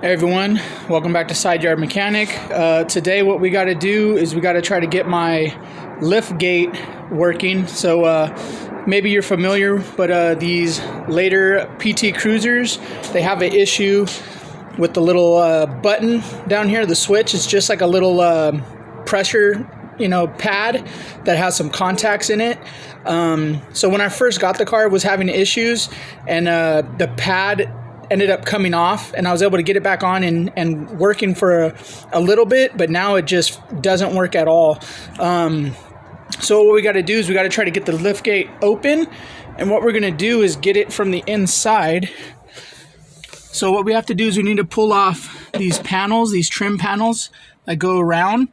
Hey everyone, welcome back to Side Yard Mechanic. Today what we got to do is we got to try to get my lift gate working. So maybe you're familiar, but these later PT Cruisers, they have an issue with the little button down here, the switch. It's just like a little pressure pad that has some contacts in it. So when I first got the car, it was having issues, and the pad ended up coming off, and I was able to get it back on and working for a little bit, but now it just doesn't work at all. So what we got to do is we got to try to get the lift gate open, and what we're going to do is get it from the inside. So what we have to do is we need to pull off these panels, these trim panels that go around.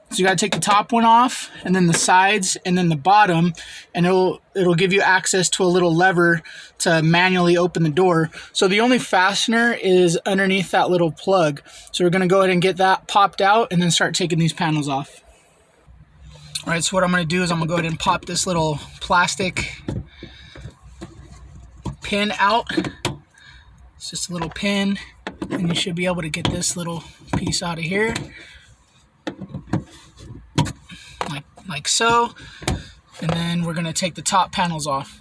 So you got to take the top one off, and then the sides, and then the bottom, and it'll give you access to a little lever to manually open the door. So the only fastener is underneath that little plug. So we're going to go ahead and get that popped out and then start taking these panels off. All right, so what I'm going to do is I'm going to go ahead and pop this little plastic pin out. It's just a little pin, and you should be able to get this little piece out of here. Like so, and then we're going to take the top panels off.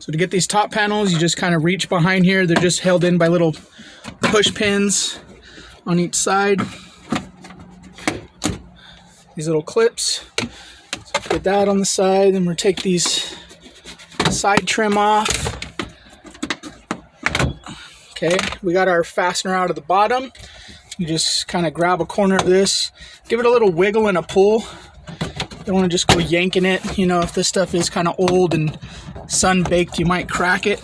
So to get these top panels, you just kind of reach behind here. They're just held in by little push pins on each side. These little clips. So get that on the side, then we'll take these side trim off. Okay, we got our fastener out of the bottom. You just kind of grab a corner of this, give it a little wiggle and a pull. You don't want to just go yanking it. If this stuff is kind of old and sun-baked, you might crack it.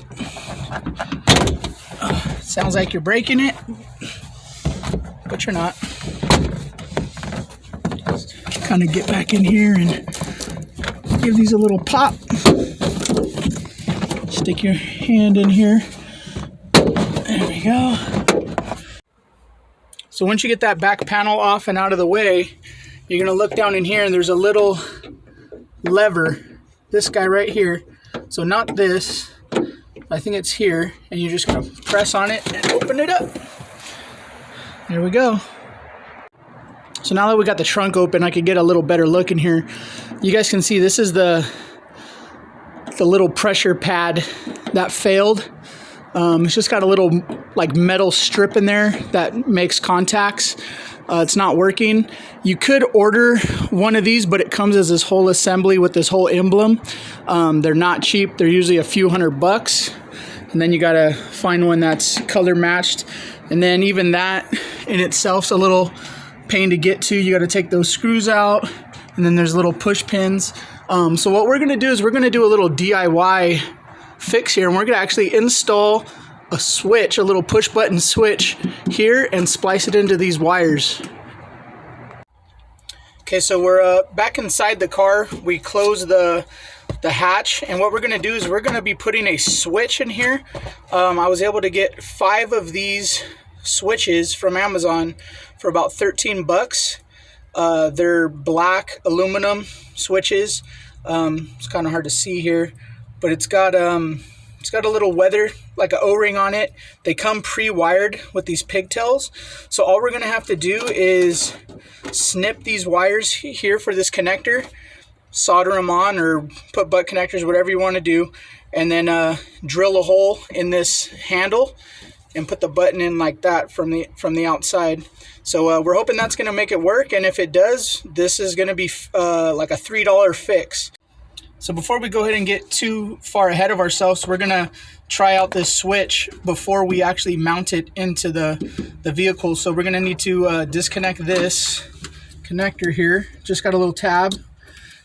Sounds like you're breaking it, but you're not. Just kind of get back in here and give these a little pop. Stick your hand in here. There we go. So once you get that back panel off and out of the way, you're going to look down in here, and there's a little lever, this guy right here. So not this, I think it's here, and you're just going to press on it and open it up. There we go. So now that we got the trunk open, I could get a little better look in here. You guys can see this is the little pressure pad that failed. It's just got a little like metal strip in there that makes contacts. It's not working. You could order one of these, but it comes as this whole assembly with this whole emblem. They're not cheap. They're usually a few $100, and then you gotta find one that's color matched. And then even that in itself's a little pain to get to. You gotta take those screws out, and then there's little push pins. So what we're gonna do is we're gonna do a little DIY fix here, and we're gonna actually install a switch, a little push button switch here, and splice it into these wires. Okay, so we're back inside the car. We closed the hatch, and what we're gonna do is we're gonna be putting a switch in here. I was able to get 5 of these switches from Amazon for about 13 bucks. They're black aluminum switches. It's kind of hard to see here, but it's got a little weather, like an O-ring on it. They come pre-wired with these pigtails. So all we're gonna have to do is snip these wires here for this connector, solder them on, or put butt connectors, whatever you want to do, and then drill a hole in this handle and put the button in like that from the outside. So we're hoping that's gonna make it work, and if it does, this is gonna be like a $3 fix. So before we go ahead and get too far ahead of ourselves, we're gonna try out this switch before we actually mount it into the vehicle. So we're gonna need to disconnect this connector here. Just got a little tab.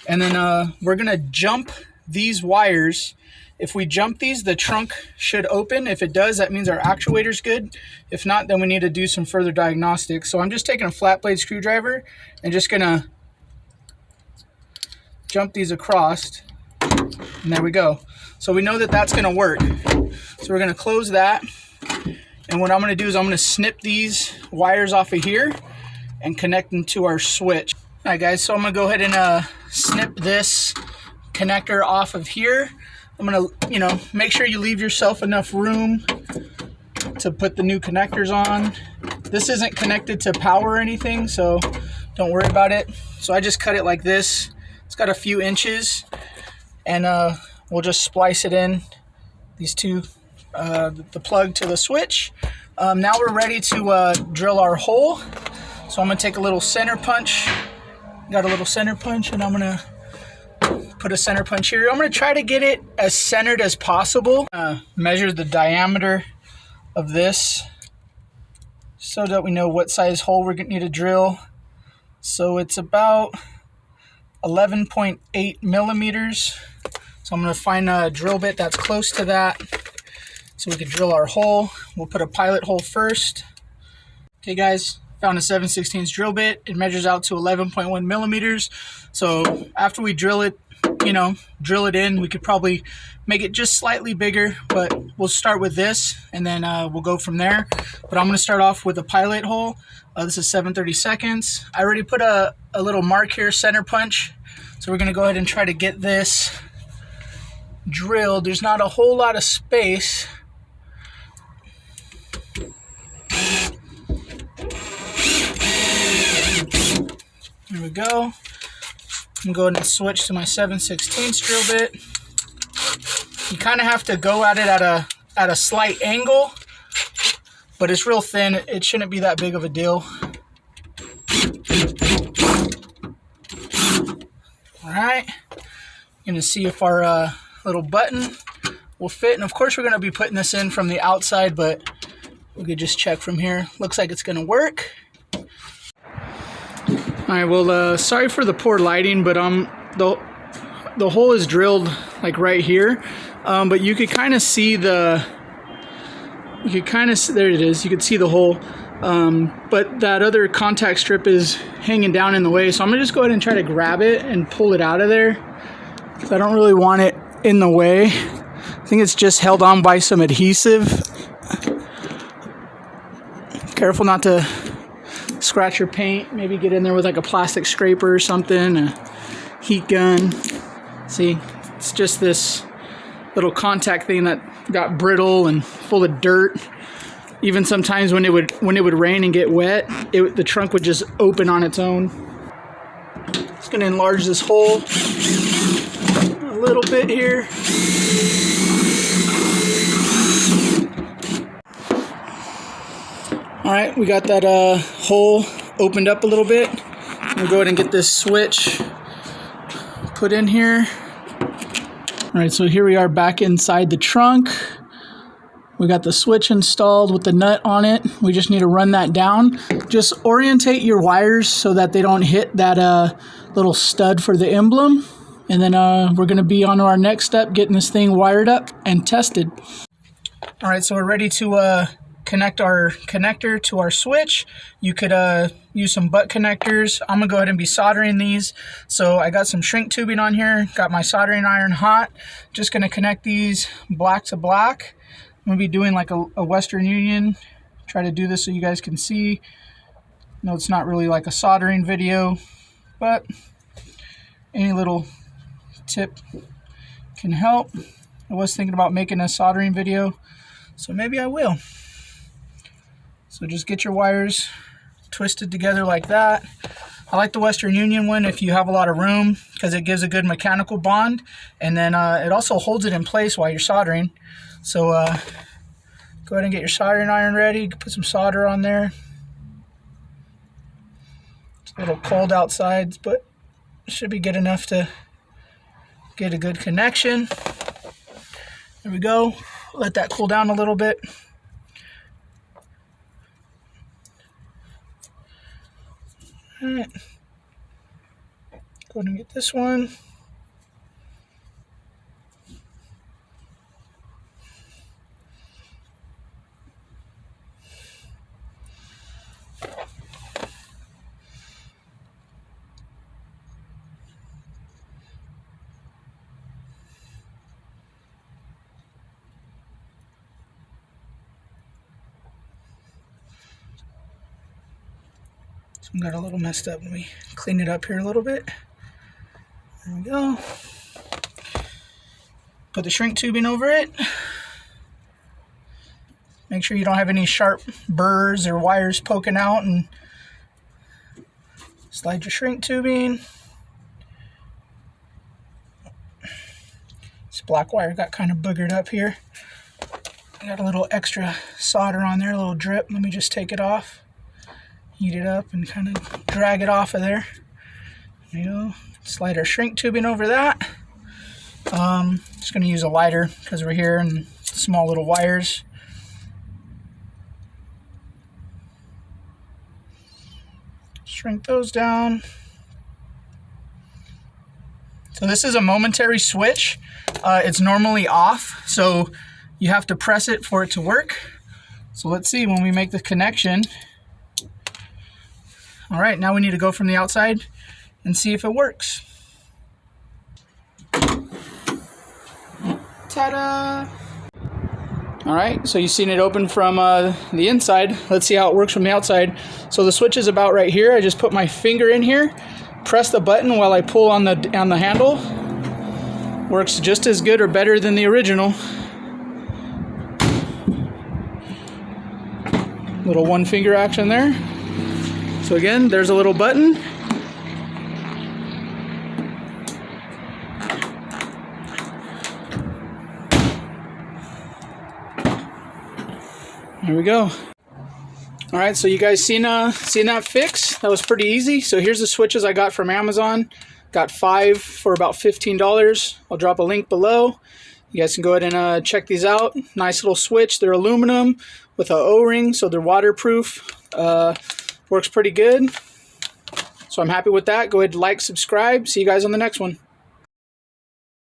And then we're gonna jump these wires. If we jump these, the trunk should open. If it does, that means our actuator's good. If not, then we need to do some further diagnostics. So I'm just taking a flat blade screwdriver and just gonna jump these across. And there we go. So we know that that's going to work. So we're going to close that. And what I'm going to do is I'm going to snip these wires off of here and connect them to our switch. All right, guys. So I'm going to go ahead and snip this connector off of here. I'm going to, make sure you leave yourself enough room to put the new connectors on. This isn't connected to power or anything, so don't worry about it. So I just cut it like this. It's got a few inches, and we'll just splice it in, these two, the plug to the switch. Now we're ready to drill our hole. So I'm gonna take a little center punch. Got a little center punch, and I'm gonna put a center punch here. I'm gonna try to get it as centered as possible. Measure the diameter of this so that we know what size hole we're gonna need to drill. So it's about 11.8 millimeters. So I'm gonna find a drill bit that's close to that so we can drill our hole. We'll put a pilot hole first. Okay guys, found a 7/16 drill bit. It measures out to 11.1 millimeters. So after we drill it, drill it in, we could probably make it just slightly bigger, but we'll start with this and then we'll go from there. But I'm gonna start off with a pilot hole. This is 7/32. I already put a little mark here, center punch. So we're gonna go ahead and try to get this drilled. There's not a whole lot of space. There we go. I'm going to switch to my 7/16 drill bit. You kind of have to go at it at a slight angle, but it's real thin. It shouldn't be that big of a deal. All right, gonna see if our little button will fit, and of course we're gonna be putting this in from the outside, but we could just check from here. Looks like it's gonna work. All right, well, sorry for the poor lighting, but the hole is drilled like right here, but you could kind of see there it is. You could see the hole, but that other contact strip is hanging down in the way. So I'm gonna just go ahead and try to grab it and pull it out of there, because I don't really want it in the way. I think it's just held on by some adhesive. Careful not to scratch your paint. Maybe get in there with like a plastic scraper or something, a heat gun. See, it's just this little contact thing that got brittle and full of dirt. Even sometimes when it would rain and get wet, the trunk would just open on its own. Just gonna enlarge this hole a little bit here. All right, we got that hole opened up a little bit. We'll go ahead and get this switch put in here. All right, so here we are back inside the trunk. We got the switch installed with the nut on it. We just need to run that down. Just orientate your wires so that they don't hit that little stud for the emblem. And then we're gonna be on to our next step, getting this thing wired up and tested. All right, so we're ready to connect our connector to our switch. You could use some butt connectors. I'm gonna go ahead and be soldering these. So I got some shrink tubing on here, got my soldering iron hot. Just gonna connect these black to black. I'm gonna be doing like a Western Union. Try to do this so you guys can see. No, it's not really like a soldering video, but any little tip can help. I was thinking about making a soldering video, so maybe I will. So just get your wires twisted together like that. I like the Western Union one if you have a lot of room, because it gives a good mechanical bond, and then it also holds it in place while you're soldering. So go ahead and get your soldering iron ready. Put some solder on there. It's a little cold outside, but it should be good enough to get a good connection. There we go. Let that cool down a little bit. All right. Go ahead and get this one. Got a little messed up. Let me clean it up here a little bit. There we go. Put the shrink tubing over it. Make Make sure you don't have any sharp burrs or wires poking out, and slide your shrink tubing. This black wire got kind of boogered up here. I got a little extra solder on there, a little drip. Let me just take it off, heat it up, and kind of drag it off of there. There you go. Slide our shrink tubing over that. Just going to use a lighter because we're here and small little wires. Shrink those down. So this is a momentary switch. It's normally off, so you have to press it for it to work. So let's see when we make the connection. All right, now we need to go from the outside and see if it works. Ta-da! All right, so you've seen it open from the inside. Let's see how it works from the outside. So the switch is about right here. I just put my finger in here, press the button while I pull on the handle. Works just as good or better than the original. Little one finger action there. So again, there's a little button. There we go. All right, so you guys seen that fix? That was pretty easy. So here's the switches I got from Amazon. Got 5 for about $15. I'll drop a link below. You guys can go ahead and check these out. Nice little switch. They're aluminum with an O-ring, so they're waterproof. Works pretty good. So I'm happy with that. Go ahead and like, subscribe. See you guys on the next one.